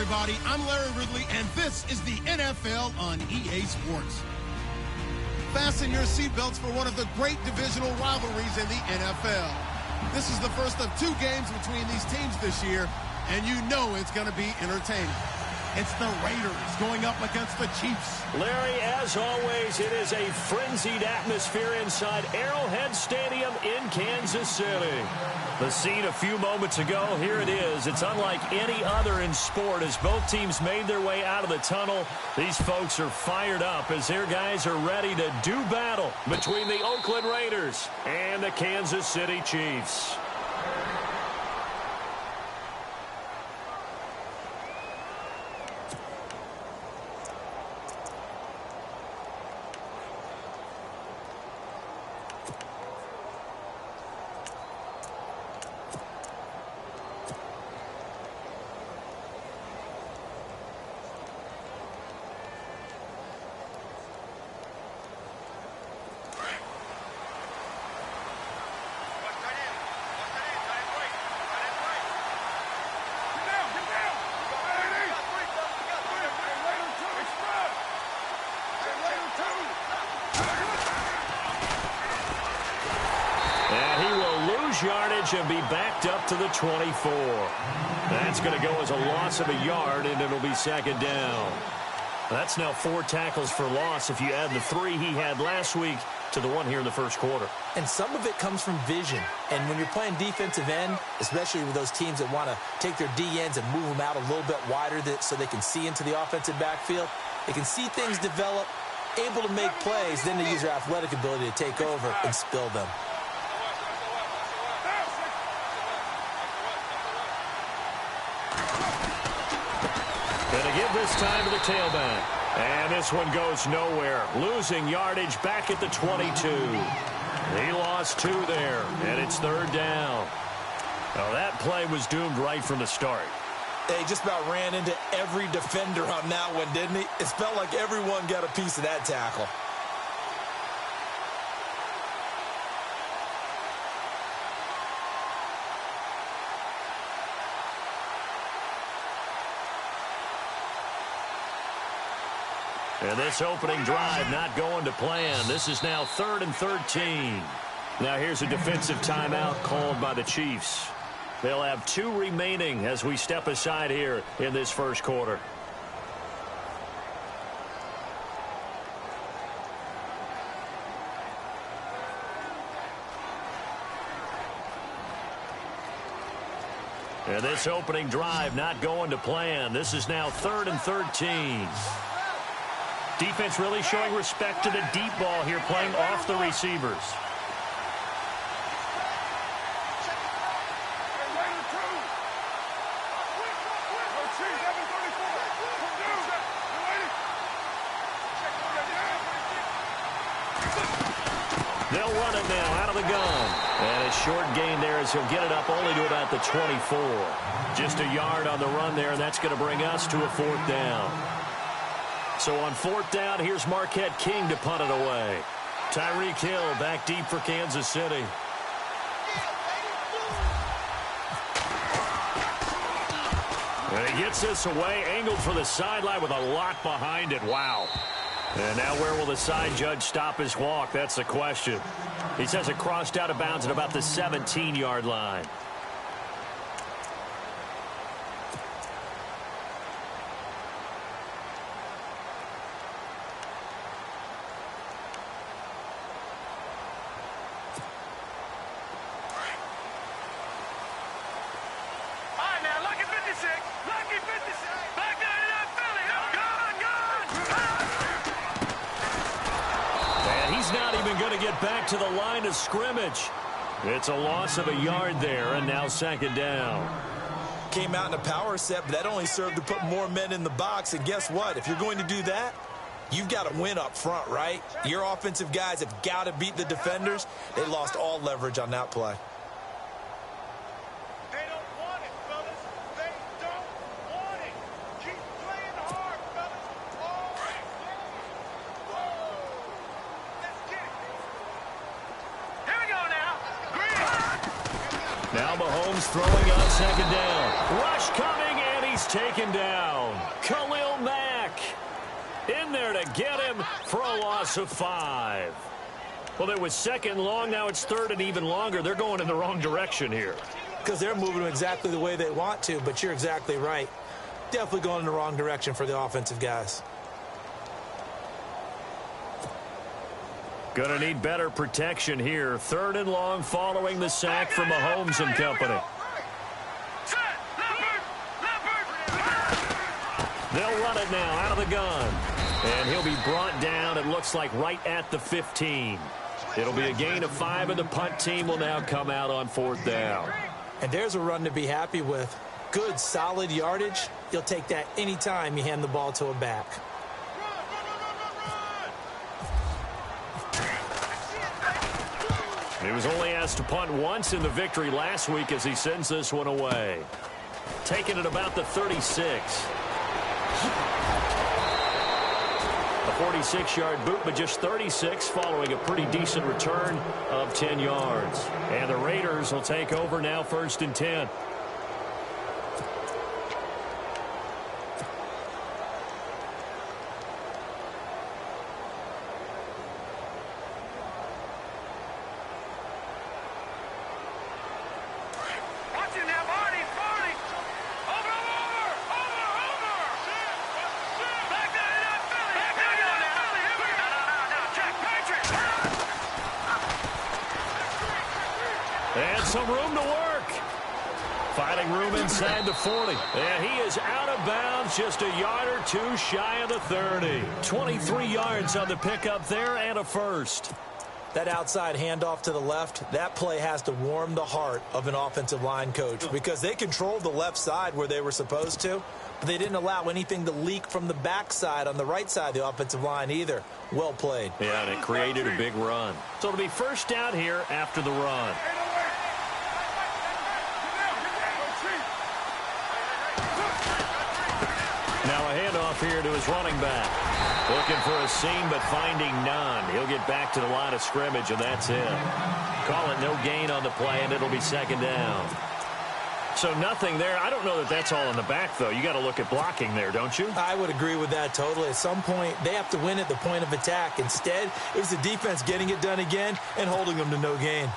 everybody. I'm Larry Ridley, and this is the NFL on EA Sports. Fasten your seatbelts for one of the great divisional rivalries in the NFL. This is the first of 2 games between these teams this year, and you know it's going to be entertaining. It's the Raiders going up against the Chiefs. Larry, as always, it is a frenzied atmosphere inside Arrowhead Stadium in Kansas City. The scene a few moments ago, here it is. It's unlike any other in sport as both teams made their way out of the tunnel. These folks are fired up as their guys are ready to do battle between the Oakland Raiders and the Kansas City Chiefs. Yardage and be backed up to the 24. That's going to go as a loss of a yard, and it'll be 2nd down. That's now 4 tackles for loss if you add the 3 he had last week to the 1 here in the first quarter. And some of it comes from vision. And when you're playing defensive end, especially with those teams that want to take their D-ends and move them out a little bit wider so they can see into the offensive backfield, they can see things develop, able to make plays, then they use their athletic ability to take over and spill them. Going to give this time to the tailback. And this one goes nowhere. Losing yardage back at the 22. He lost 2 there, and it's 3rd down. Now that play was doomed right from the start. They just about ran into every defender on that one, didn't he? It felt like everyone got a piece of that tackle. And this opening drive not going to plan. This is now 3rd and 13. Now here's a defensive timeout called by the Chiefs. They'll have 2 remaining as we step aside here in this first quarter. And this opening drive not going to plan. This is now 3rd and 13. Defense really showing respect to the deep ball here, playing off the receivers. They'll run it now out of the gun. And a short gain there as he'll get it up only to about the 24. Just a yard on the run there, and that's going to bring us to a 4th down. So on 4th down, here's Marquette King to punt it away. Tyreek Hill back deep for Kansas City. And he gets this away, angled for the sideline with a lot behind it. Wow. And now where will the side judge stop his walk? That's the question. He says it crossed out of bounds at about the 17-yard line. Back to the line of scrimmage. It's a loss of a yard there, and now 2nd down. Came out in a power set, but that only served to put more men in the box. And guess what? If you're going to do that, you've got to win up front, right? Your offensive guys have got to beat the defenders. They lost all leverage on that play. Now Mahomes throwing on 2nd down. Rush coming, and he's taken down. Khalil Mack in there to get him for a loss of 5. Well, it was second long. Now it's third and even longer. They're going in the wrong direction here. Because they're moving exactly the way they want to, but you're exactly right. Definitely going in the wrong direction for the offensive guys. Going to need better protection here. Third and long following the sack from Mahomes and company. They'll run it now out of the gun. And he'll be brought down, it looks like, right at the 15. It'll be a gain of 5, and the punt team will now come out on 4th down. And there's a run to be happy with. Good, solid yardage. You'll take that anytime you hand the ball to a back. He was only asked to punt once in the victory last week as he sends this one away. Taking it about the 36. A 46-yard boot, but just 36 following a pretty decent return of 10 yards. And the Raiders will take over now, 1st and 10. And some room to work. Finding room inside the 40. And he is out of bounds, just a yard or two shy of the 30. 23 yards on the pickup there and a first. That outside handoff to the left, that play has to warm the heart of an offensive line coach because they controlled the left side where they were supposed to, but they didn't allow anything to leak from the backside on the right side of the offensive line either. Well played. Yeah, and it created a big run. So it'll be first down here after the run. Now a handoff here to his running back. Looking for a seam, but finding none. He'll get back to the line of scrimmage, and that's it. Call it no gain on the play, and it'll be second down. So nothing there. I don't know that that's all in the back, though. You got to look at blocking there, don't you? I would agree with that totally. At some point, they have to win at the point of attack. Instead, it was the defense getting it done again and holding them to no gain.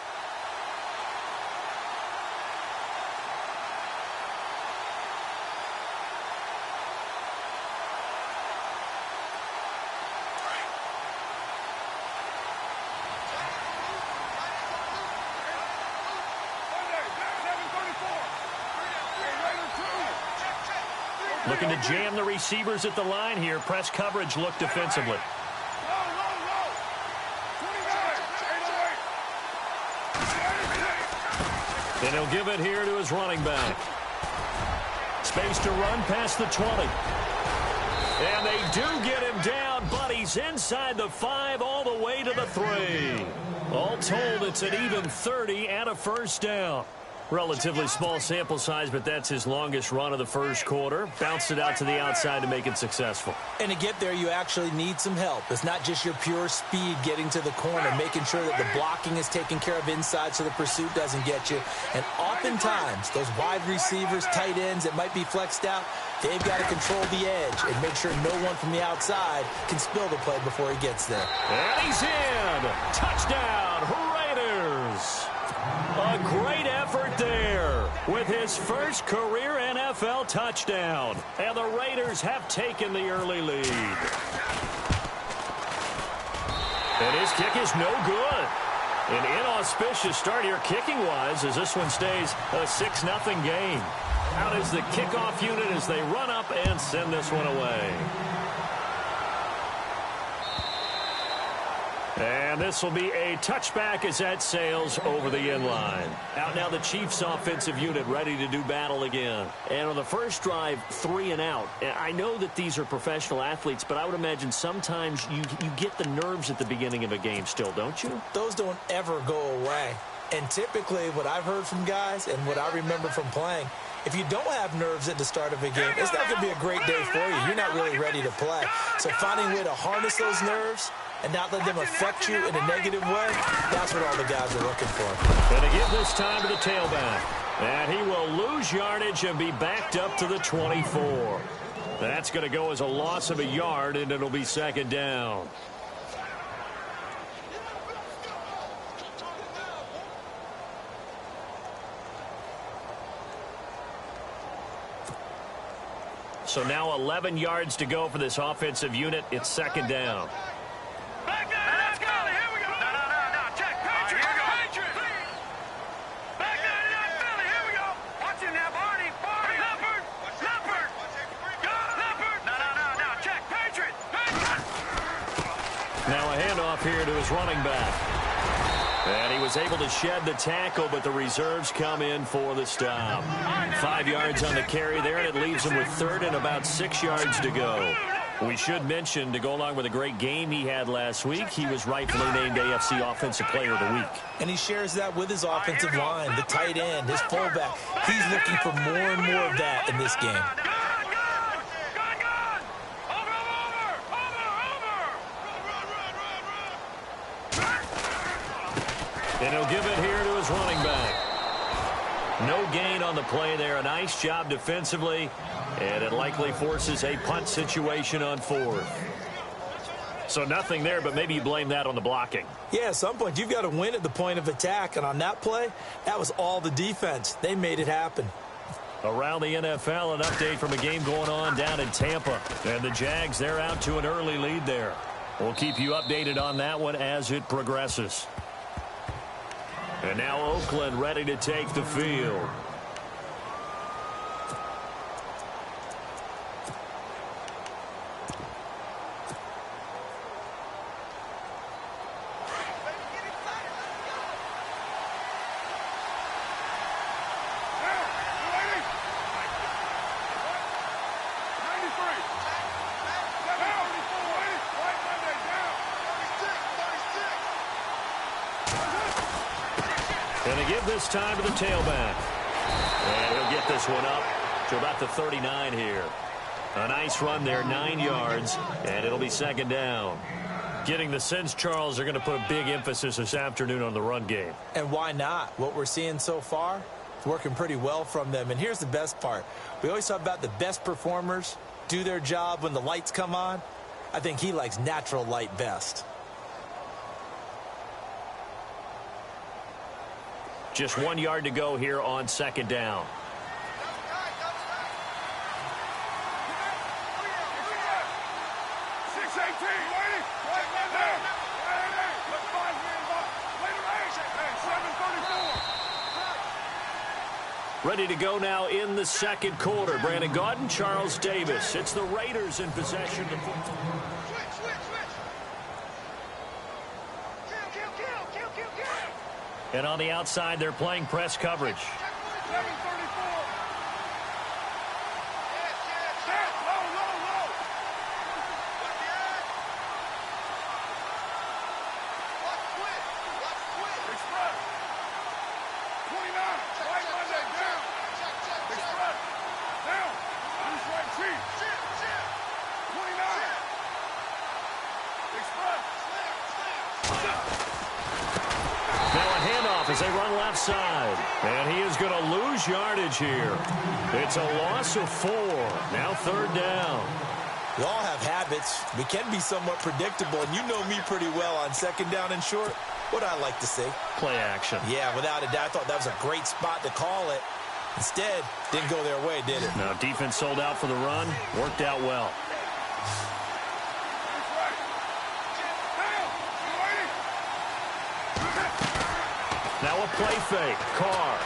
Looking to jam the receivers at the line here. Press coverage look defensively. Then he'll give it here to his running back. Space to run past the 20. And they do get him down, but he's inside the 5 all the way to the 3. All told, it's an even 30 and a first down. Relatively small sample size, but that's his longest run of the first quarter. Bounced it out to the outside to make it successful. And to get there, you actually need some help. It's not just your pure speed getting to the corner, making sure that the blocking is taken care of inside so the pursuit doesn't get you. And oftentimes, those wide receivers, tight ends that might be flexed out, they've got to control the edge and make sure no one from the outside can spill the play before he gets there. And he's in. Touchdown, Raiders. A great effort there with his first career NFL touchdown. And the Raiders have taken the early lead. And his kick is no good. An inauspicious start here kicking-wise as this one stays a 6-0 game. Out is the kickoff unit as they run up and send this one away. And this will be a touchback as that sails over the end line. Out now the Chiefs offensive unit ready to do battle again. And on the first drive, 3 and out. I know that these are professional athletes, but I would imagine sometimes you get the nerves at the beginning of a game still, don't you? Those don't ever go away. And typically what I've heard from guys and what I remember from playing, if you don't have nerves at the start of a game, it's not going to be a great day for you. You're not really ready to play. So finding a way to harness those nerves and not let them affect you in a negative way, that's what all the guys are looking for. And to give this time to the tailback. And he will lose yardage and be backed up to the 24. That's going to go as a loss of a yard, and it'll be second down. So now 11 yards to go for this offensive unit. It's second down. Back down, let's go. Here we go. No. Check. Patriot. Patriot. Back down, Philly. Here we go. Watch it now, Barney. Leopard. Leopard. No. Check. Patriot. Now a handoff here to his running back. And he was able to shed the tackle, but the reserves come in for the stop. 5 yards on the carry there, and it leaves him with third and about 6 yards to go. We should mention, to go along with a great game he had last week, he was rightfully named AFC Offensive Player of the Week. And he shares that with his offensive line, the tight end, his fullback. He's looking for more and more of that in this game. And he'll give it here to his running back. No gain on the play there. A nice job defensively. And it likely forces a punt situation on fourth. So nothing there, but maybe you blame that on the blocking. Yeah, at some point you've got to win at the point of attack. And on that play, that was all the defense. They made it happen. Around the NFL, an update from a game going on down in Tampa. And the Jags, they're out to an early lead there. We'll keep you updated on that one as it progresses. And now Oakland ready to take the field. And they give this time to the tailback. And he'll get this one up to about the 39 here. A nice run there, 9 yards, and it'll be second down. Getting the sense, Charles, they're going to put a big emphasis this afternoon on the run game. And why not? What we're seeing so far, it's working pretty well from them. And here's the best part. We always talk about the best performers do their job when the lights come on. I think he likes natural light best. Just 1 yard to go here on second down. Ready to go now in the second quarter. Brandon Gaudin, Charles Davis. It's the Raiders in possession. And on the outside, they're playing press coverage. As they run left side. And he is going to lose yardage here. It's a loss of 4. Now third down. We all have habits. We can be somewhat predictable, and you know me pretty well on second down and short. What I like to say? Play action. Yeah, without a doubt. I thought that was a great spot to call it. Instead, didn't go their way, did it? No, defense sold out for the run. Worked out well. Now a play fake. Carr.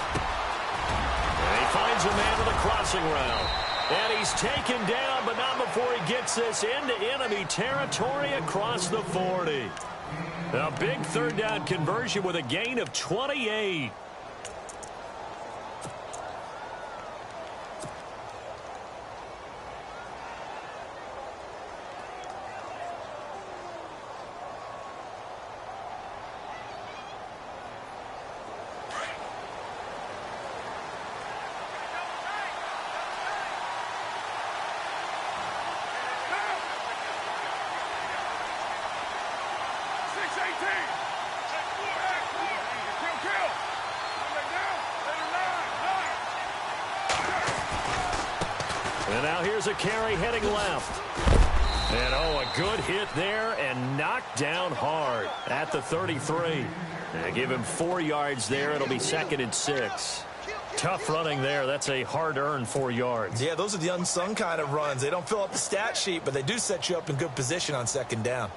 And he finds a man with a crossing route. And he's taken down, but not before he gets this into enemy territory across the 40. A big third down conversion with a gain of 28. And now here's a carry heading left. And, oh, a good hit there and knocked down hard at the 33. And give him 4 yards there. It'll be 2nd and 6. Tough running there. That's a hard-earned 4 yards. Yeah, those are the unsung kind of runs. They don't fill up the stat sheet, but they do set you up in good position on 2nd down.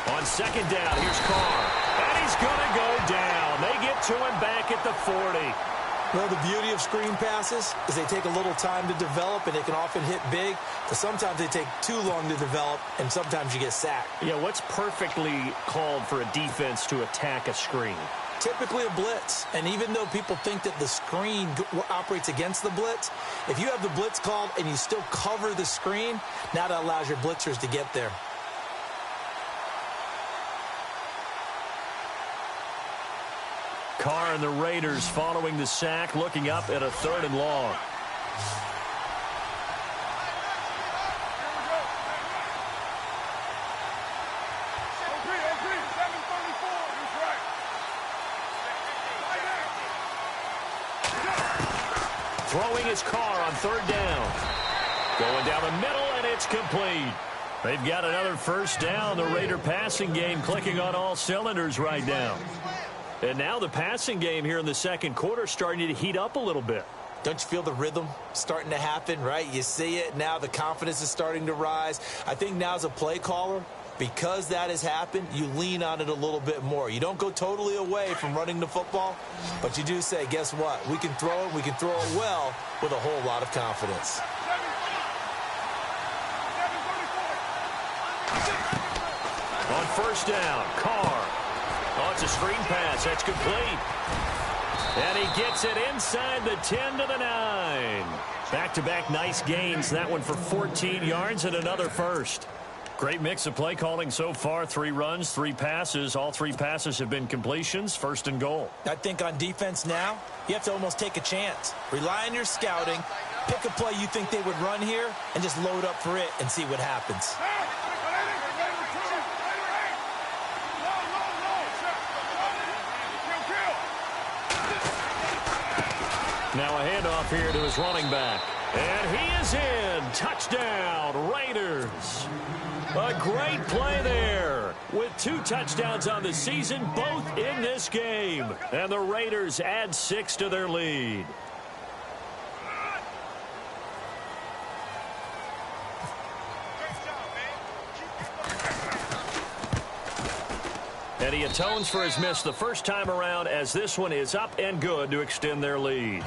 On 2nd down, here's Carr. And he's going to go down. They get to him back at the 40. Well, the beauty of screen passes is they take a little time to develop, and they can often hit big, but sometimes they take too long to develop, and sometimes you get sacked. Yeah, what's perfectly called for a defense to attack a screen? Typically a blitz, and even though people think that the screen operates against the blitz, if you have the blitz called and you still cover the screen, now that allows your blitzers to get there. Carr and the Raiders following the sack, looking up at a 3rd and long. Throwing his Carr on 3rd down. Going down the middle, and it's complete. They've got another 1st down. The Raider passing game clicking on all cylinders right now. And now the passing game here in the 2nd quarter starting to heat up a little bit. Don't you feel the rhythm starting to happen, right? You see it now. The confidence is starting to rise. I think now as a play caller, because that has happened, you lean on it a little bit more. You don't go totally away from running the football, but you do say, guess what? We can throw it. We can throw it well with a whole lot of confidence. On 1st down, Carr. Oh, it's a screen pass. That's complete. And he gets it inside the 10 to the 9. Back-to-back nice gains. That one for 14 yards and another 1st. Great mix of play calling so far. 3 runs, 3 passes. All 3 passes have been completions. 1st and goal. I think on defense now, you have to almost take a chance. Rely on your scouting. Pick a play you think they would run here and just load up for it and see what happens. Now a handoff here to his running back. And he is in. Touchdown, Raiders. A great play there with 2 touchdowns on the season, both in this game. And the Raiders add 6 to their lead. And he atones for his miss the first time around as this one is up and good to extend their lead.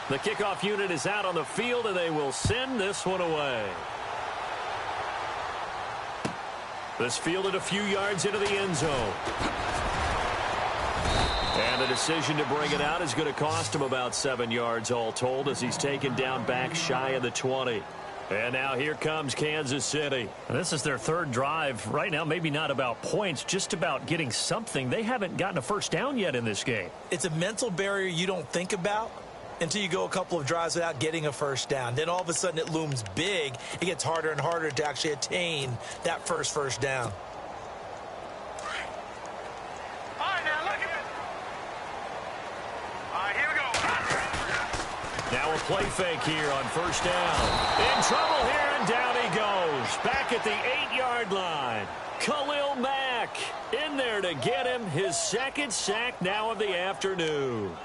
The kickoff unit is out on the field, and they will send this one away. This fielded a few yards into the end zone. And the decision to bring it out is going to cost him about 7 yards all told as he's taken down back shy of the 20. And now here comes Kansas City. This is their 3rd drive. Right now, maybe not about points, just about getting something. They haven't gotten a 1st down yet in this game. It's a mental barrier you don't think about until you go a couple of drives without getting a 1st down. Then all of a sudden it looms big. It gets harder and harder to actually attain that first down. Now a play fake here on 1st down. In trouble here, and down he goes. Back at the 8-yard line. Khalil Mack in there to get him his 2nd sack now of the afternoon.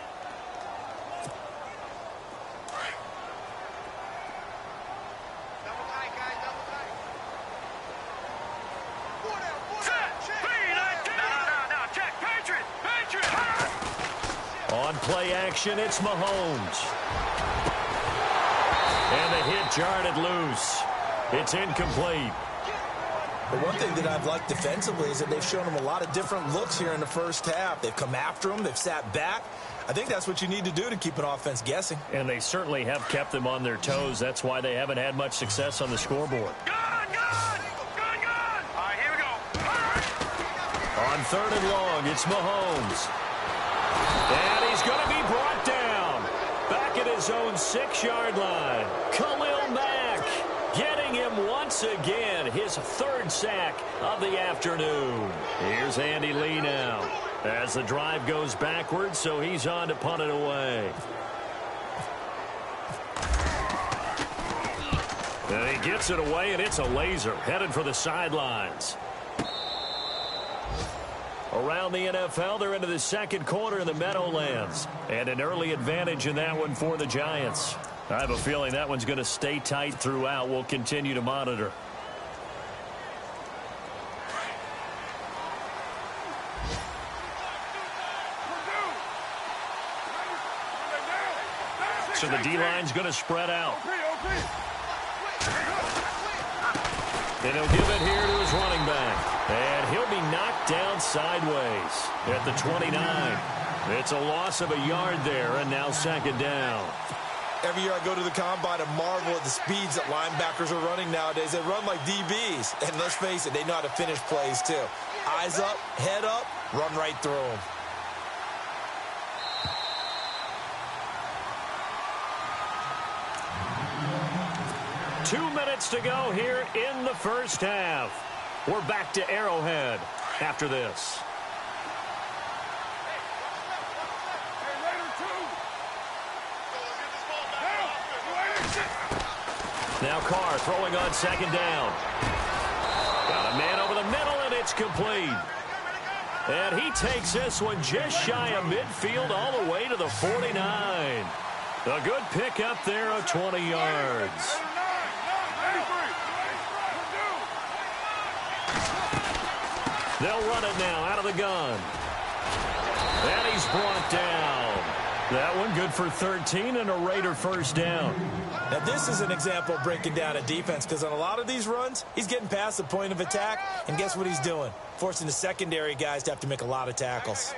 On play action, it's Mahomes. And the hit jarred it loose. It's incomplete. But one thing that I've liked defensively is that they've shown them a lot of different looks here in the first half. They've come after them. They've sat back. I think that's what you need to do to keep an offense guessing. And they certainly have kept them on their toes. That's why they haven't had much success on the scoreboard. Gun! All right, here we go. On 3rd and long, it's Mahomes. And he's going to be brought down. Back at his own 6-yard line. Khalil Mack getting him once again. His 3rd sack of the afternoon. Here's Andy Lee now. As the drive goes backwards, so he's on to punt it away. And he gets it away, and it's a laser. Headed for the sidelines. Around the NFL, they're into the second quarter in the Meadowlands. And an early advantage in that one for the Giants. I have a feeling that one's going to stay tight throughout. We'll continue to monitor. So the D-line's going to spread out. And he'll give it here to his running back. And he'll be knocked down sideways at the 29. It's a loss of a yard there, and now 2nd down. Every year I go to the combine and marvel at the speeds that linebackers are running nowadays. They run like DBs. And let's face it, they know how to finish plays too. Eyes up, head up, run right through them. Two minutes to go here in the first half. We're back to Arrowhead after this. Now Carr throwing on 2nd down. Got a man over the middle, and it's complete. And he takes this one just shy of midfield all the way to the 49. A good pickup there of 20 yards. They'll run it now out of the gun. And he's brought down. That one good for 13 and a Raider 1st down. Now, this is an example of breaking down a defense because on a lot of these runs, he's getting past the point of attack, and guess what he's doing? Forcing the secondary guys to have to make a lot of tackles.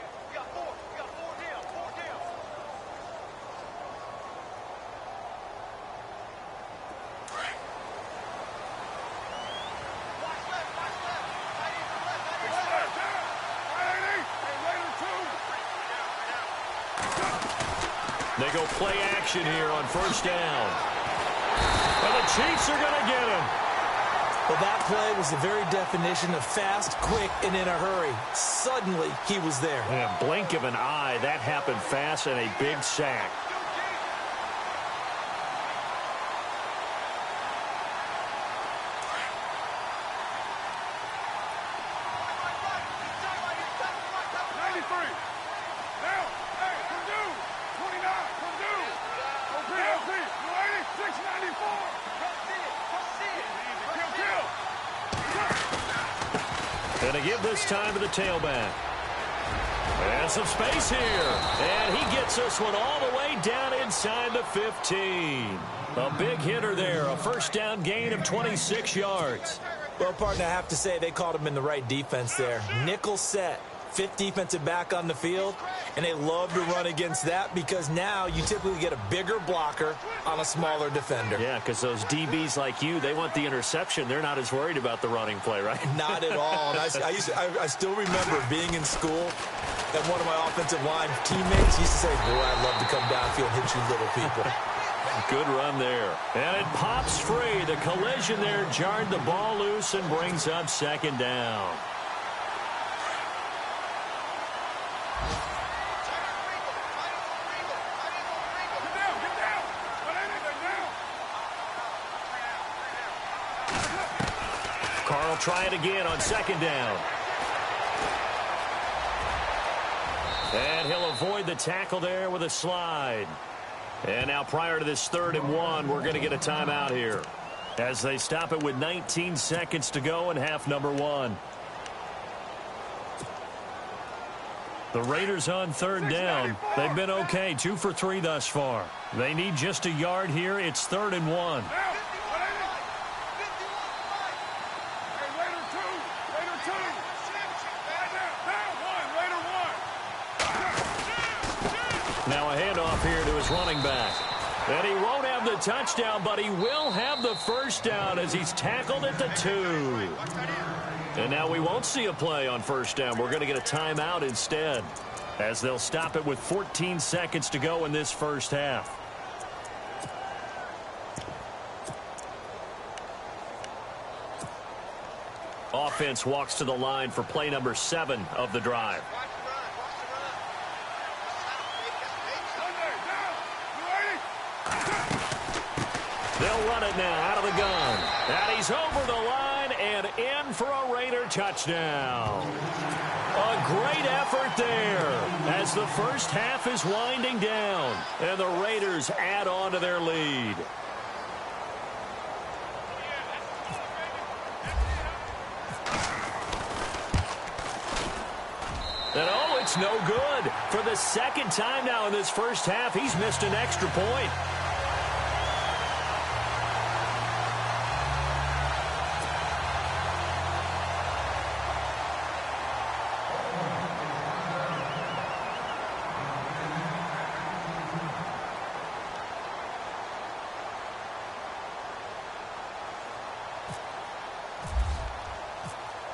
They go play action here on 1st down. And the Chiefs are going to get him. Well, that play was the very definition of fast, quick, and in a hurry. Suddenly, he was there. In a blink of an eye, that happened fast and a big sack. And to give this time to the tailback. And some space here. And he gets this one all the way down inside the 15. A big hitter there. A 1st down gain of 26 yards. Well, partner, I have to say they called him in the right defense there. Nickel set. 5th defensive back on the field, and they love to run against that because now you typically get a bigger blocker on a smaller defender. Yeah, because those DBs like you, they want the interception. They're not as worried about the running play, right? Not at all. And I still remember being in school, and one of my offensive line teammates used to say, boy, I'd love to come downfield and hit you little people. Good run there. And it pops free. The collision there jarred the ball loose and brings up 2nd down. Carl try it again on 2nd down. And he'll avoid the tackle there with a slide. And now prior to this 3rd and 1, we're going to get a timeout here as they stop it with 19 seconds to go in half number 1. The Raiders on 3rd down. They've been okay, 2 for 3 thus far. They need just a yard here. It's 3rd and 1. Now a handoff here to his running back. And he won't have the touchdown, but he will have the first down as he's tackled at the 2. And now we won't see a play on first down. We're going to get a timeout instead, as they'll stop it with 14 seconds to go in this first half. Offense walks to the line for play number 7 of the drive. They'll run it now out of the gun. And he's over the line and in for a Raider touchdown. A great effort there as the first half is winding down. And the Raiders add on to their lead. And oh, it's no good. For the second time now in this first half, he's missed an extra point.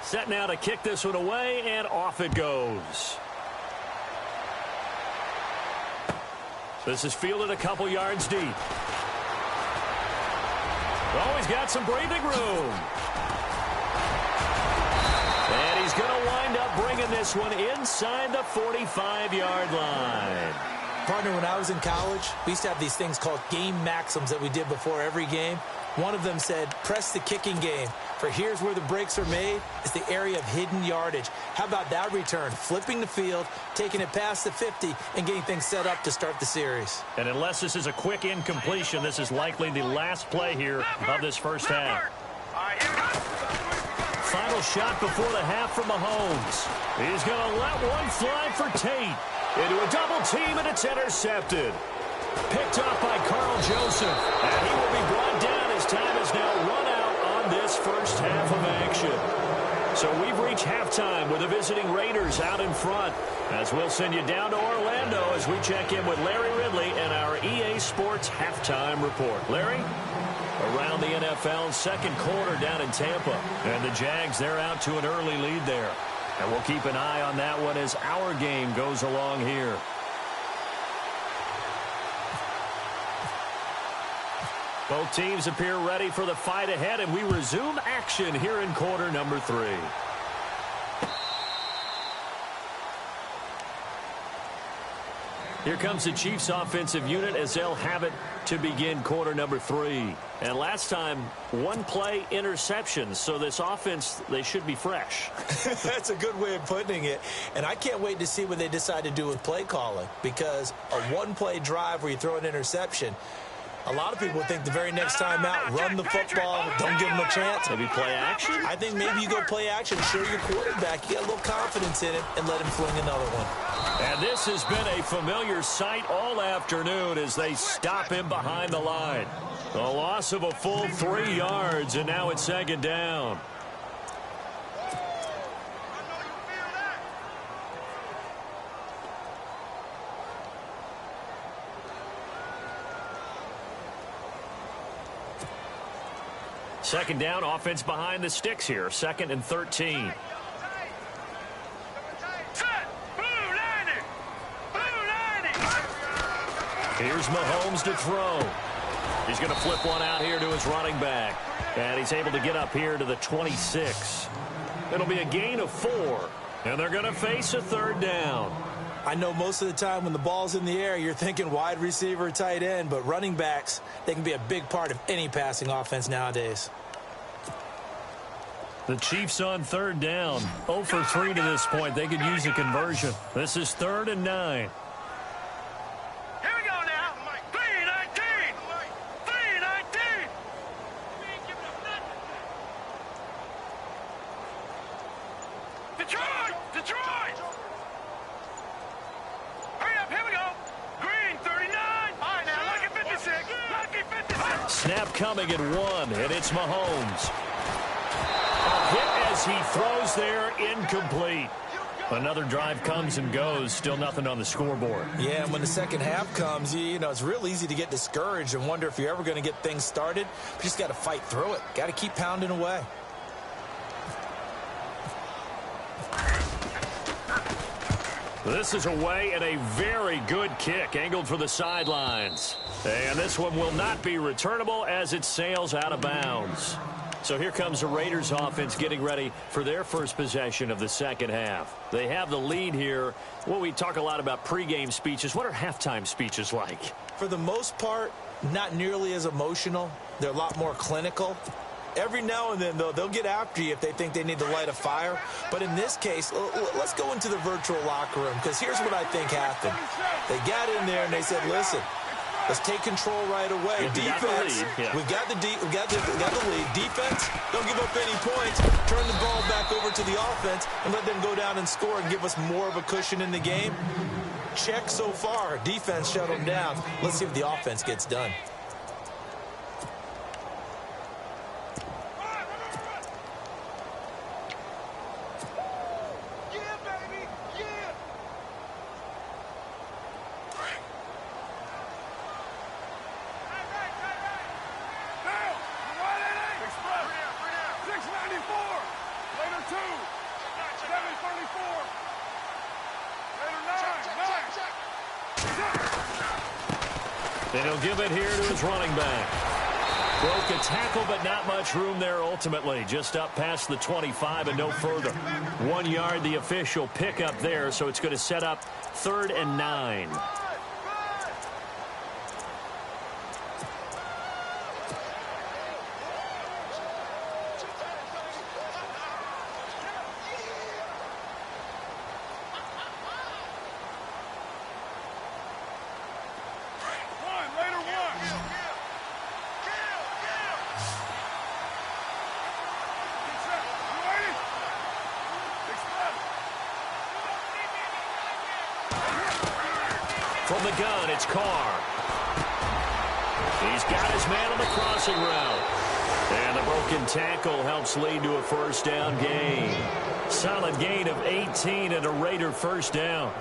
Set now to kick this one away, and off it goes. This is fielded a couple yards deep. Oh, he's got some breathing room. And he's going to wind up bringing this one inside the 45-yard line. Partner, when I was in college, we used to have these things called game maxims that we did before every game. One of them said, press the kicking game. For here's where the breaks are made. It's the area of hidden yardage. How about that return? Flipping the field, taking it past the 50, and getting things set up to start the series. And unless this is a quick incompletion, this is likely the last play here of this first half. Final shot before the half from Mahomes. He's going to let one fly for Tate. Into a double team, and it's intercepted. Picked off by Carl Joseph. And he will be brought down. His time is now run out on this first half of action. So we've reached halftime with the visiting Raiders out in front. As we'll send you down to Orlando as we check in with Larry Ridley and our EA Sports halftime report. Larry? Around the NFL, second quarter down in Tampa. And the Jags, they're out to an early lead there. And we'll keep an eye on that one as our game goes along here. Both teams appear ready for the fight ahead, and we resume action here in quarter number 3. Here comes the Chiefs offensive unit as they'll have it to begin quarter number 3. And last time, one play interceptions. So this offense, they should be fresh. That's a good way of putting it. And I can't wait to see what they decide to do with play calling. Because a one-play drive where you throw an interception, a lot of people think the very next time out, run the football, don't give them a chance. Maybe play action? I think maybe you go play action, show your quarterback, you get a little confidence in it, and let him fling another one. And this has been a familiar sight all afternoon as they stop him behind the line. A loss of a full 3 yards, and now it's second down. Second down, offense behind the sticks here. 2nd and 13. Here's Mahomes to throw. He's going to flip one out here to his running back. And he's able to get up here to the 26. It'll be a gain of 4. And they're going to face a third down. I know most of the time when the ball's in the air, you're thinking wide receiver, tight end, but running backs, they can be a big part of any passing offense nowadays. The Chiefs on third down. 0 for 3 to this point. They could use a conversion. This is 3rd and 9. Here we go now. 3-19. 3-19. Detroit! Detroit! Hurry up, here we go. Green, 39. All right, now, lucky 56. Lucky 56. Snap coming at 1, and it's Mahomes. A hit as he throws there, incomplete. Another drive comes and goes, still nothing on the scoreboard. Yeah, and when the second half comes, you know, it's real easy to get discouraged and wonder if you're ever going to get things started. You just got to fight through it. Got to keep pounding away. This is away and a very good kick, angled for the sidelines. And this one will not be returnable as it sails out of bounds. So here comes the Raiders offense getting ready for their first possession of the second half. They have the lead here. Well, we talk a lot about pregame speeches. What are halftime speeches like? For the most part, not nearly as emotional. They're a lot more clinical. Every now and then, though, they'll get after you if they think they need to light a fire. But in this case, let's go into the virtual locker room, because here's what I think happened. They got in there and they said, listen, let's take control right away. Defense, we've got the lead. Defense, don't give up any points. Turn the ball back over to the offense and let them go down and score and give us more of a cushion in the game. Check so far. Defense shut them down. Let's see if the offense gets done. And he'll give it here to his running back. Broke a tackle, but not much room there ultimately. Just up past the 25 and no further. 1 yard, the official pickup there, so it's going to set up 3rd and 9. From the gun, it's Carr. He's got his man on the crossing route. And the broken tackle helps lead to a first down gain. Solid gain of 18 and a Raider first down.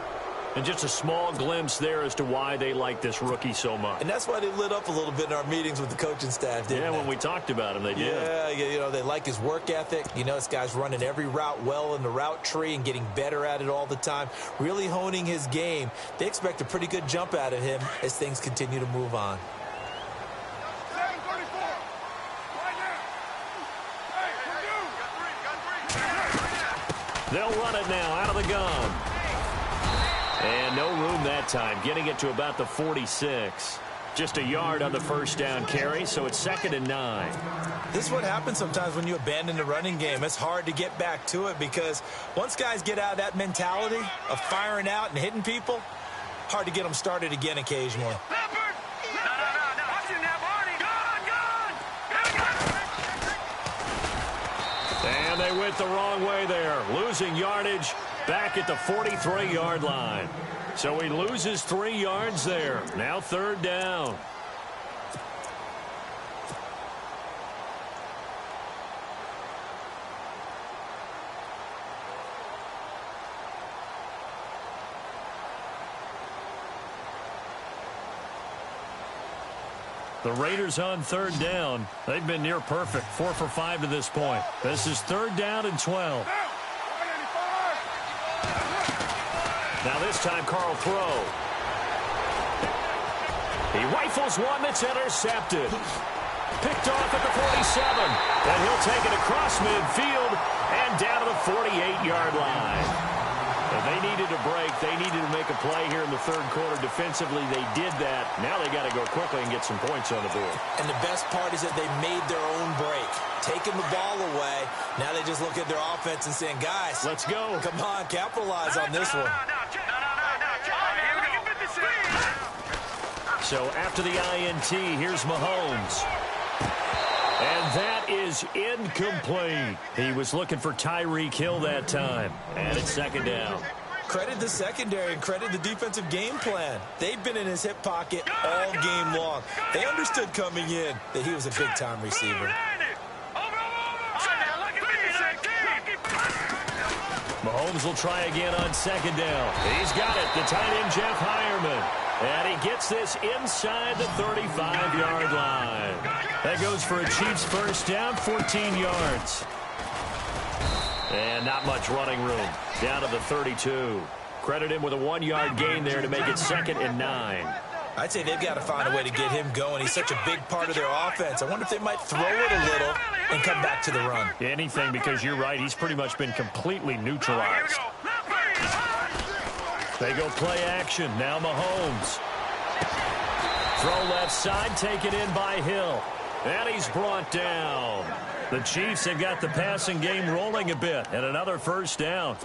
And just a small glimpse there as to why they like this rookie so much. And that's why they lit up a little bit in our meetings with the coaching staff, didn't they? Yeah, when we talked about him, they did. Yeah, you know, they like his work ethic. You know, this guy's running every route well in the route tree and getting better at it all the time, really honing his game. They expect a pretty good jump out of him as things continue to move on. They'll run it now out of the gun. And no room that time, getting it to about the 46. Just a yard on the first down carry, so it's 2nd and 9. This is what happens sometimes when you abandon the running game. It's hard to get back to it because once guys get out of that mentality of firing out and hitting people, hard to get them started again occasionally. And they went the wrong way there, losing yardage back at the 43-yard line. So he loses 3 yards there. Now 3rd down. The Raiders on 3rd down. They've been near perfect, 4 for 5 to this point. This is 3rd down and 12. Now this time, Carl throw. He rifles one that's intercepted. Picked off at the 47. And he'll take it across midfield and down to the 48-yard line. If they needed a break, they needed to make a play here in the 3rd quarter. Defensively, they did that. Now they got to go quickly and get some points on the board. And the best part is that they made their own break. Taking the ball away. Now they just look at their offense and saying, guys, let's go. Come on, capitalize on this one. So after the INT, here's Mahomes. And that is incomplete. He was looking for Tyreek Hill that time. And it's 2nd down. Credit the secondary and credit the defensive game plan. They've been in his hip pocket all game long. They understood coming in that he was a big-time receiver. Mahomes will try again on second down. He's got it. The tight end, Jeff Heuerman. And he gets this inside the 35-yard line. That goes for a Chiefs first down, 14 yards. And not much running room. Down to the 32. Credit him with a 1-yard gain there to make it 2nd and 9. I'd say they've got to find a way to get him going. He's such a big part of their offense. I wonder if they might throw it a little and come back to the run. Anything, because you're right. He's pretty much been completely neutralized. They go play action. Now Mahomes. Throw left side, taken in by Hill. And he's brought down. The Chiefs have got the passing game rolling a bit. And another first down.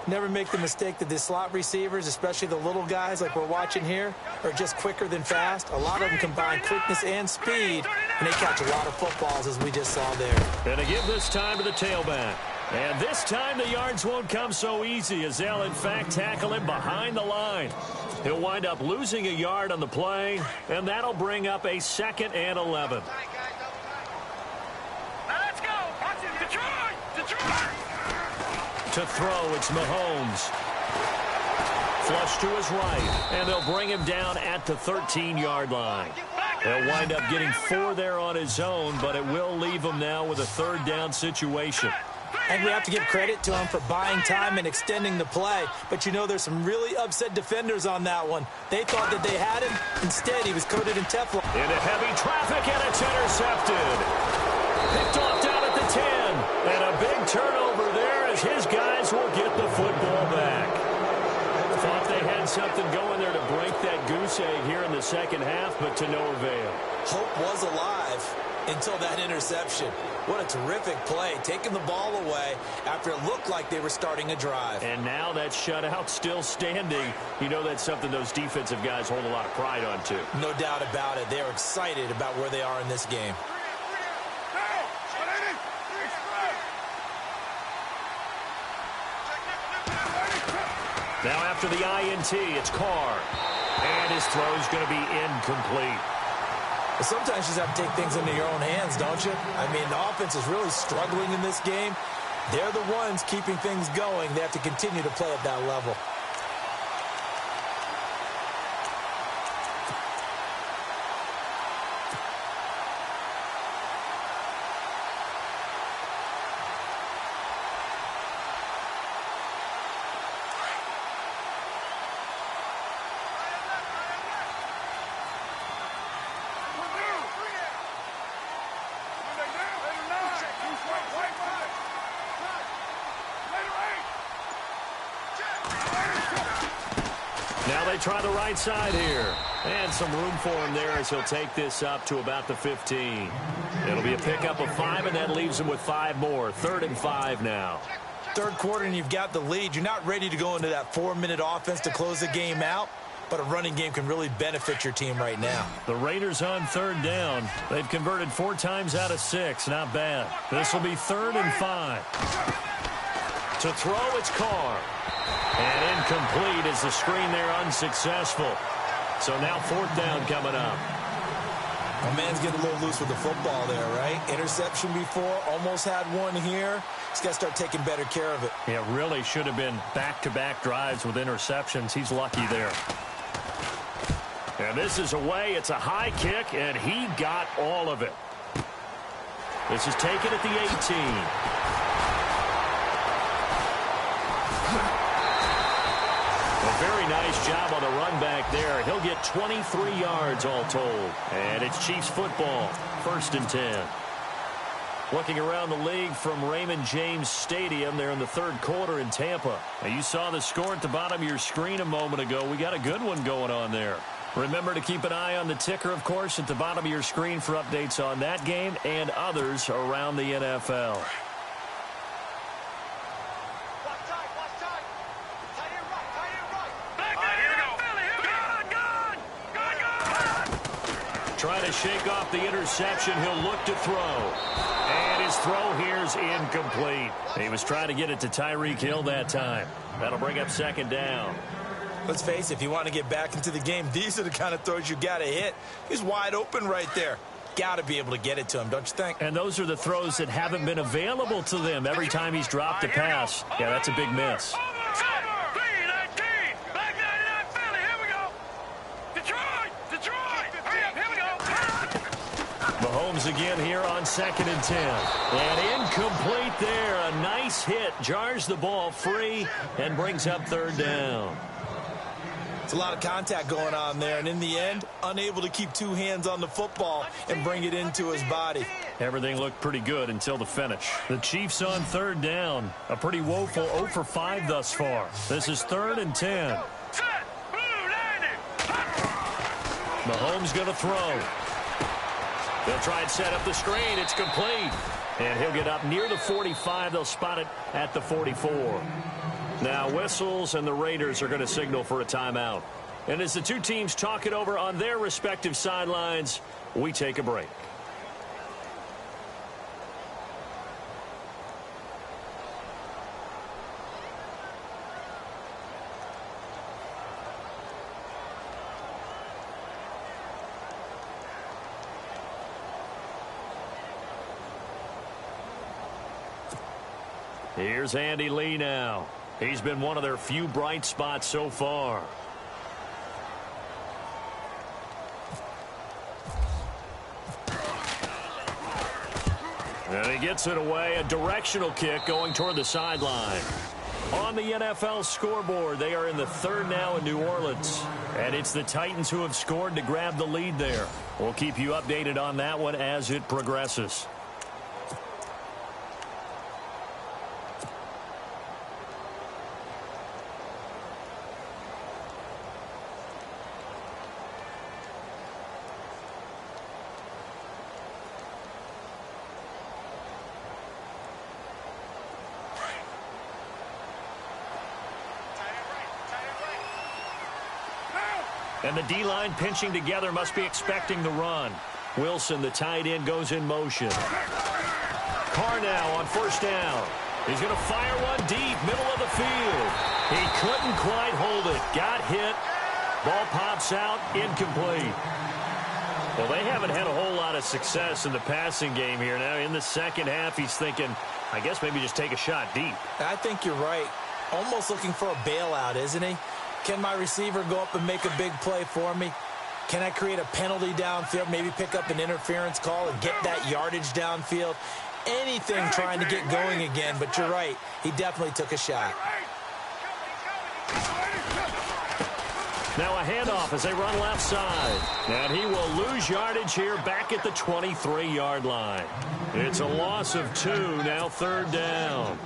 Never make the mistake that the slot receivers, especially the little guys like we're watching here, are just quicker than fast. A lot of them combine quickness and speed, and they catch a lot of footballs, as we just saw there. And to give this time to the tailback. And this time the yards won't come so easy, as they'll, in fact, tackle him behind the line. He'll wind up losing a yard on the play, and that'll bring up a 2nd and 11. Let's go. Watch him. Detroit. To throw, it's Mahomes. Flush to his right, and they'll bring him down at the 13-yard line. He'll wind up getting 4 there on his own, but it will leave him now with a 3rd down situation. And we have to give credit to him for buying time and extending the play. But, you know, there's some really upset defenders on that one. They thought that they had him. Instead, he was coated in Teflon. Into heavy traffic, and it's intercepted. Picked off down at the 10. And a big turnover there as his guys will get the football back. Thought they had something going there to break that goose egg here in the second half, but to no avail. Hope was alive until that interception. What a terrific play, taking the ball away after it looked like they were starting a drive. And now that shutout still standing. You know that's something those defensive guys hold a lot of pride on, too. No doubt about it. They're excited about where they are in this game. Now after the INT, it's Carr. And his throw's going to be incomplete. But sometimes you just have to take things into your own hands, don't you? I mean, the offense is really struggling in this game. They're the ones keeping things going. They have to continue to play at that level. Now they try the right side here. And some room for him there as he'll take this up to about the 15. It'll be a pickup of 5, and that leaves him with 5 more. 3rd and 5 now. Third quarter, and you've got the lead. You're not ready to go into that 4-minute offense to close the game out, but a running game can really benefit your team right now. The Raiders on 3rd down. They've converted 4 times out of 6. Not bad. This will be 3rd and 5. To throw, it's Carr. And incomplete as the screen there unsuccessful. So now 4th down coming up. My man's getting a little loose with the football there, right? Interception before, almost had one here. He's got to start taking better care of it. Yeah, really should have been back-to-back drives with interceptions. He's lucky there. And this is away. It's a high kick, and he got all of it. This is taken at the 18. A very nice job on the run back there. He'll get 23 yards all told. And it's Chiefs football, 1st and 10. Looking around the league from Raymond James Stadium there in the 3rd quarter in Tampa. Now, you saw the score at the bottom of your screen a moment ago. We got a good one going on there. Remember to keep an eye on the ticker, of course, at the bottom of your screen for updates on that game and others around the NFL. Trying to shake off the interception. He'll look to throw. And his throw here's incomplete. He was trying to get it to Tyreek Hill that time. That'll bring up 2nd down. Let's face it, if you want to get back into the game, these are the kind of throws you got to hit. He's wide open right there. got to be able to get it to him, don't you think? And those are the throws that haven't been available to them every time he's dropped a pass. Yeah, that's a big miss. Mahomes again here on 2nd and 10. And incomplete there. A nice hit. Jars the ball free and brings up 3rd down. It's a lot of contact going on there. And in the end, unable to keep 2 hands on the football and bring it into his body. Everything looked pretty good until the finish. The Chiefs on 3rd down. A pretty woeful 0 for 5 thus far. This is 3rd and 10. Mahomes going to throw. They'll try and set up the screen. It's complete. And he'll get up near the 45. They'll spot it at the 44. Now whistles, and the Raiders are going to signal for a timeout. And as the two teams talk it over on their respective sidelines, we take a break. Here's Andy Lee now. He's been one of their few bright spots so far. And he gets it away. A directional kick going toward the sideline. On the NFL scoreboard, they are in the 3rd now in New Orleans. And it's the Titans who have scored to grab the lead there. We'll keep you updated on that one as it progresses. And the D-line pinching together must be expecting the run. Wilson, the tight end, goes in motion. Carr now on 1st down. He's going to fire one deep, middle of the field. He couldn't quite hold it. Got hit. Ball pops out, incomplete. Well, they haven't had a whole lot of success in the passing game here. Now, in the 2nd half, he's thinking, I guess maybe just take a shot deep. I think you're right. Almost looking for a bailout, isn't he? Can my receiver go up and make a big play for me? Can I create a penalty downfield, maybe pick up an interference call and get that yardage downfield? Anything trying to get going again, but you're right. He definitely took a shot. Now a handoff as they run left side. And he will lose yardage here back at the 23-yard line. It's a loss of 2, now 3rd down.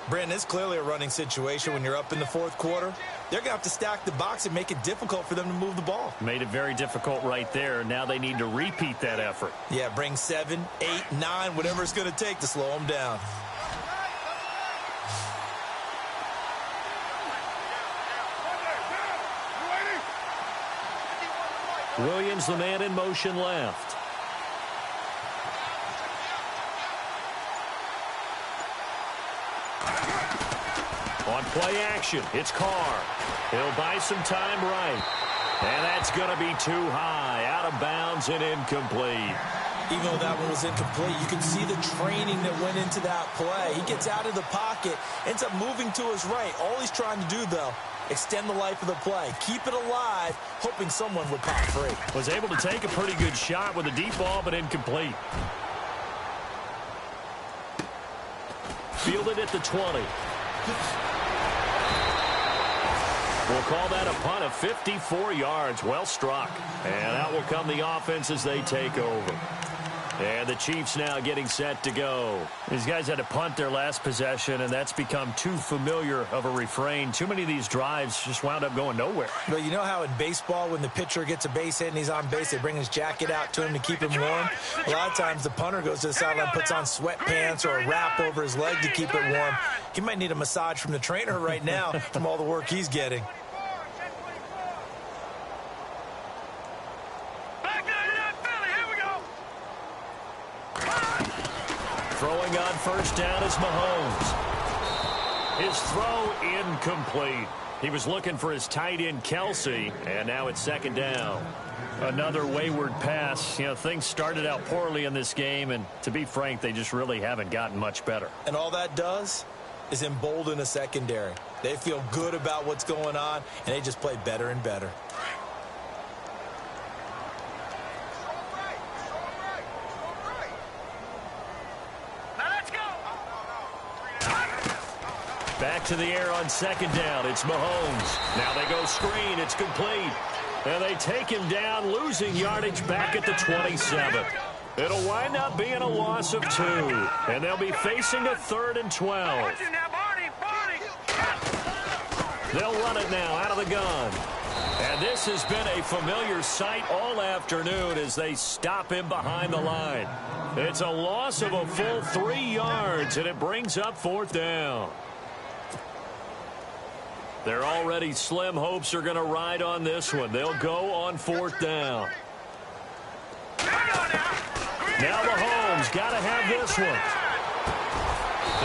Brandon, it's clearly a running situation when you're up in the 4th quarter. They're going to have to stack the box and make it difficult for them to move the ball. Made it very difficult right there. Now they need to repeat that effort. Yeah, bring 7, 8, 9, whatever it's going to take to slow them down. Williams, the man in motion left. On play action, it's Carr. He'll buy some time right. And that's going to be too high. Out of bounds and incomplete. Even though that one was incomplete, you can see the training that went into that play. He gets out of the pocket, ends up moving to his right. All he's trying to do, though, extend the life of the play. Keep it alive, hoping someone would pop free. Was able to take a pretty good shot with a deep ball, but incomplete. Fielded at the 20. We'll call that a punt of 54 yards. Well struck. And out will come the offense as they take over. And the Chiefs now getting set to go. These guys had to punt their last possession, and that's become too familiar of a refrain. Too many of these drives just wound up going nowhere. Well, you know how in baseball when the pitcher gets a base hit and he's on base, they bring his jacket out to him to keep him warm? A lot of times the punter goes to the sideline, puts on sweatpants or a wrap over his leg to keep it warm. He might need a massage from the trainer right now from all the work he's getting. Throwing on first down is Mahomes. His throw incomplete. He was looking for his tight end, Kelsey, and now it's second down. Another wayward pass. You know, things started out poorly in this game, and to be frank, they just really haven't gotten much better. And all that does is embolden a secondary. They feel good about what's going on, and they just play better and better. Back to the air on second down. It's Mahomes. Now they go screen. It's complete. And they take him down, losing yardage back at the 27. It'll wind up being a loss of 2. And they'll be facing a 3rd and 12. They'll run it now out of the gun. And this has been a familiar sight all afternoon as they stop him behind the line. It's a loss of a full 3 yards, and it brings up 4th down. Their already slim hopes are going to ride on this one. They'll go on 4th down. Now Mahomes got to have this one.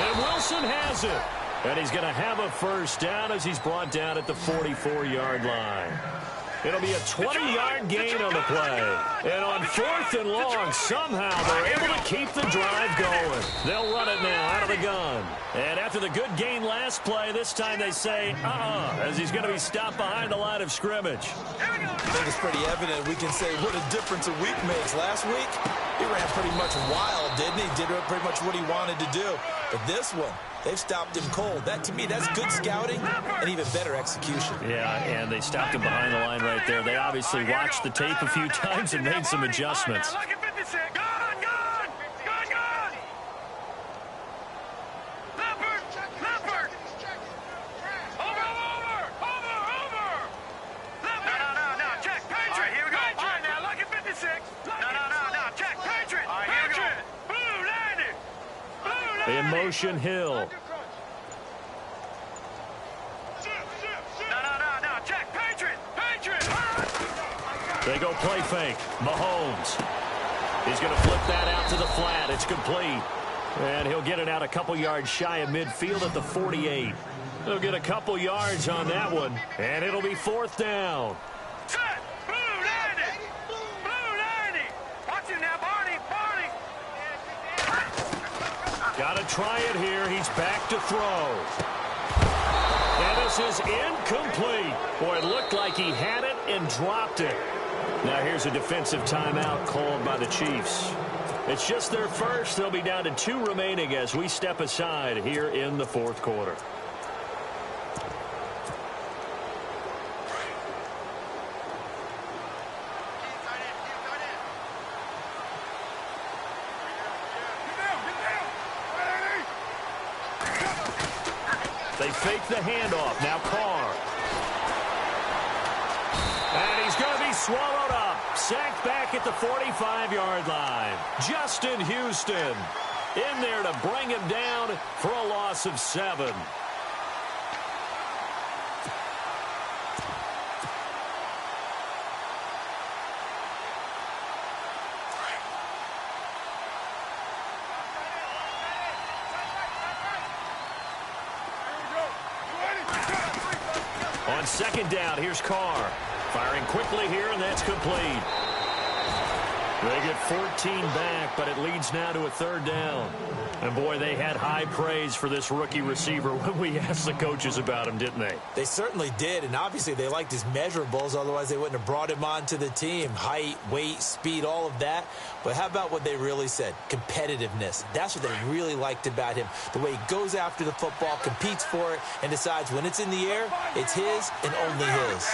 And Wilson has it. And he's going to have a 1st down as he's brought down at the 44-yard line. It'll be a 20-yard gain on the play. And on 4th and long, somehow they're able to keep the drive going. They'll run it now out of the gun. And after the good gain last play, this time they say, as he's going to be stopped behind the line of scrimmage. I think it's pretty evident we can say what a difference a week makes. Last week, he ran pretty much wild, didn't he? Did pretty much what he wanted to do. But this one, they've stopped him cold. That, to me, that's good scouting and even better execution. Yeah, and they stopped him behind the line right there. They obviously watched the tape a few times and made some adjustments. In motion, Hill. They go play fake. Mahomes. He's going to flip that out to the flat. It's complete. And he'll get it out a couple yards shy of midfield at the 48. He'll get a couple yards on that one, and it'll be 4th down. Got to try it here. He's back to throw. And this is incomplete. Boy, it looked like he had it and dropped it. Now here's a defensive timeout called by the Chiefs. It's just their first. They'll be down to 2 remaining as we step aside here in the 4th quarter. They fake the handoff. Now Carr. And he's going to be swallowed up. Sacked back at the 45-yard line. Justin Houston in there to bring him down for a loss of 7. On second down, here's Carr. Firing quickly here, and that's complete. They get 14 back, but it leads now to a 3rd down. And, boy, they had high praise for this rookie receiver when we asked the coaches about him, didn't they? They certainly did, and obviously they liked his measurables. Otherwise, they wouldn't have brought him onto the team. Height, weight, speed, all of that. But how about what they really said? Competitiveness. That's what they really liked about him. The way he goes after the football, competes for it, and decides when it's in the air, it's his and only his.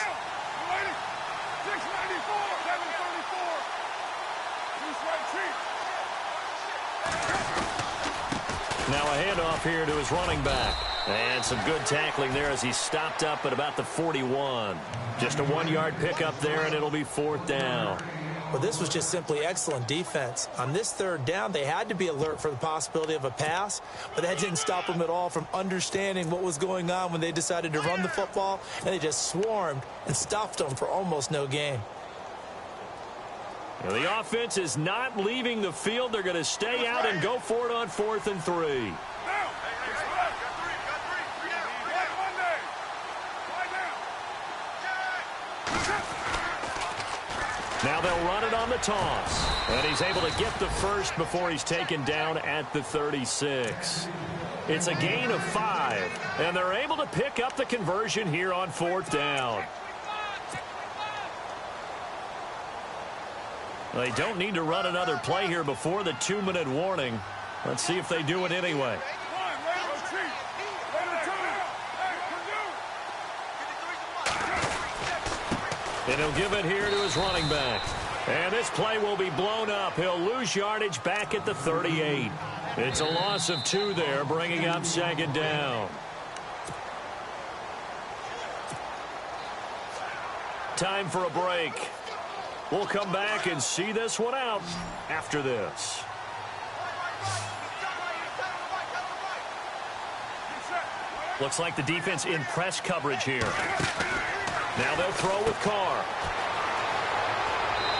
Now a handoff here to his running back. And some good tackling there as he stopped up at about the 41. Just a 1-yard pickup there, and it'll be 4th down. Well, this was just simply excellent defense. On this 3rd down, they had to be alert for the possibility of a pass, but that didn't stop them at all from understanding what was going on when they decided to run the football, and they just swarmed and stuffed them for almost no gain. Now, the offense is not leaving the field. They're going to stay out and go for it on 4th and 3. Now they'll run it on the toss. And he's able to get the first before he's taken down at the 36. It's a gain of 5. And they're able to pick up the conversion here on 4th down. They don't need to run another play here before the 2-minute warning. Let's see if they do it anyway. And he'll give it here to his running back. And this play will be blown up. He'll lose yardage back at the 38. It's a loss of 2 there, bringing up 2nd down. Time for a break. We'll come back and see this one out after this. Looks like the defense in press coverage here. Now they'll throw with Carr.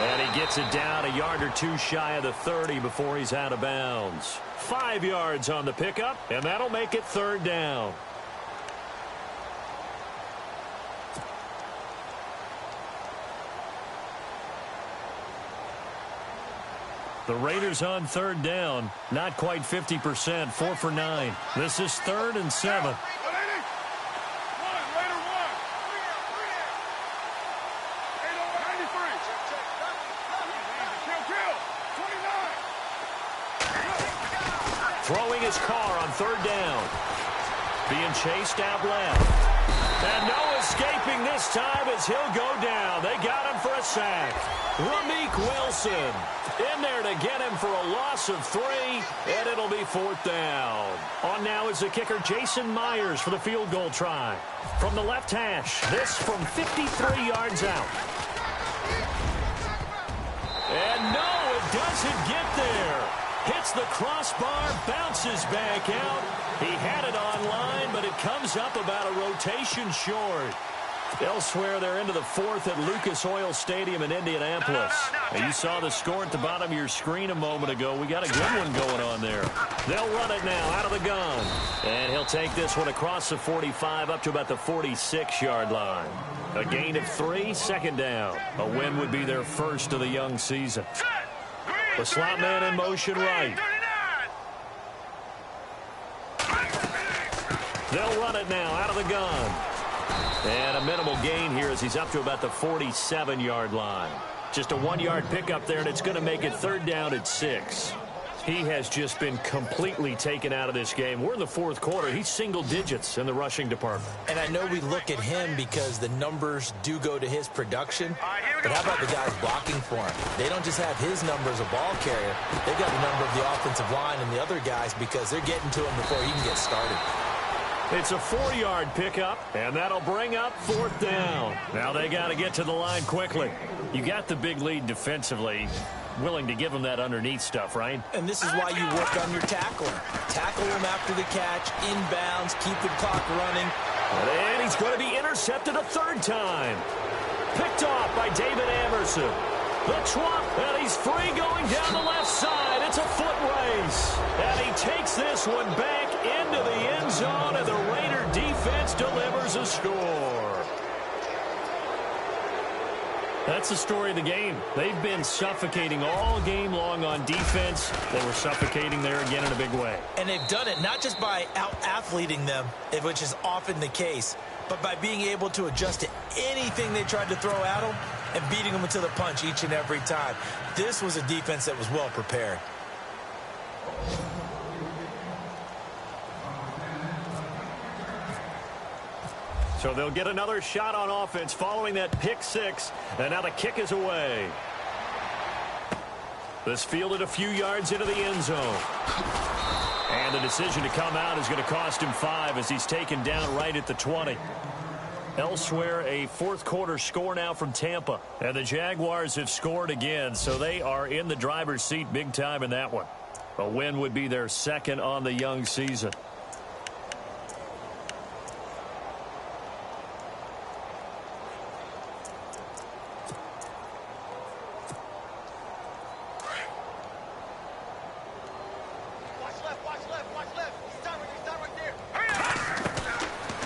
And he gets it down a yard or 2 shy of the 30 before he's out of bounds. 5 yards on the pickup, and that'll make it 3rd down. The Raiders on 3rd down. Not quite 50%, 4 for 9. This is 3rd and 7. Throwing his car on 3rd down. Being chased out left. And no escaping this time as he'll go down. They got him for a sack. Rameek Wilson in there to get him for a loss of 3, and it'll be 4th down. On now is the kicker Jason Myers for the field goal try. From the left hash, this from 53 yards out. And no, it doesn't get there. Hits the crossbar, bounces back out. He had it online, but it comes up about a rotation short. Elsewhere, they're into the 4th at Lucas Oil Stadium in Indianapolis. And you saw the score at the bottom of your screen a moment ago. We got a good one going on there. They'll run it now out of the gun. And he'll take this one across the 45 up to about the 46-yard line. A gain of 3, 2nd down. A win would be their first of the young season. The slot man in motion right. They'll run it now out of the gun. And a minimal gain here as he's up to about the 47-yard line. Just a 1-yard pickup there, and it's going to make it 3rd down at 6. He has just been completely taken out of this game. We're in the 4th quarter. He's single digits in the rushing department. And I know we look at him because the numbers do go to his production. But how about the guys blocking for him? They don't just have his number as a ball carrier. They've got the number of the offensive line and the other guys because they're getting to him before he can get started. It's a 4-yard pickup, and that'll bring up 4th down. Now they got to get to the line quickly. You got the big lead defensively. Willing to give him that underneath stuff, right? And this is why you work on your tackler. Tackle him after the catch, inbounds, keep the clock running. And he's going to be intercepted a 3rd time. Picked off by David Amerson. The Trump, and he's free going down the left side. It's a foot race. And he takes this one back into the end zone, and the Raider defense delivers a score. That's the story of the game. They've been suffocating all game long on defense. They were suffocating there again in a big way. And they've done it not just by out-athleting them, which is often the case, but by being able to adjust to anything they tried to throw at them and beating them into the punch each and every time. This was a defense that was well prepared. So they'll get another shot on offense following that pick 6, and now the kick is away. This fielded a few yards into the end zone. And the decision to come out is going to cost him 5 as he's taken down right at the 20. Elsewhere, a 4th quarter score now from Tampa. And the Jaguars have scored again, so they are in the driver's seat big time in that one. A win would be their 2nd on the young season.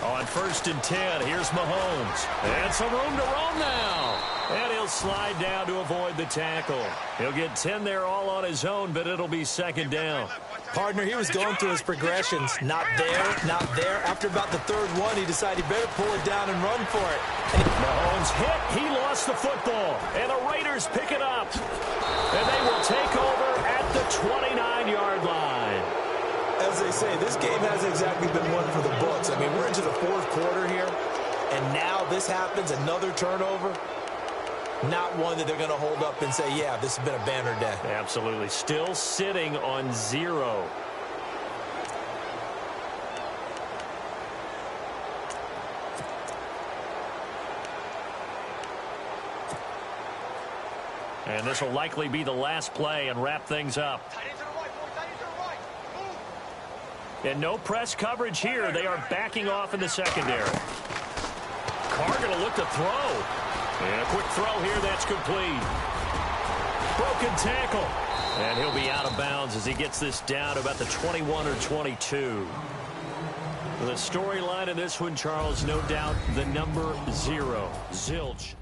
On 1st and 10, here's Mahomes. And some room to roam now. And he'll slide down to avoid the tackle. He'll get 10 there all on his own, but it'll be second down. Partner, he was going through his progressions. Not there, not there. After about the third one, he decided he better pull it down and run for it. Mahomes hit. He lost the football. And the Raiders pick it up. And they will take over at the 29-yard line. As they say, this game hasn't exactly been one for the books. I mean, we're into the fourth quarter here, and now this happens, another turnover. Not one that they're going to hold up and say, yeah, this has been a banner day. Absolutely. Still sitting on 0. And this will likely be the last play and wrap things up. And no press coverage here. They are backing off in the secondary. Carr going to look to throw. And a quick throw here. That's complete. Broken tackle. And he'll be out of bounds as he gets this down about the 21 or 22. The storyline in this one, Charles, no doubt the number 0, Zilch.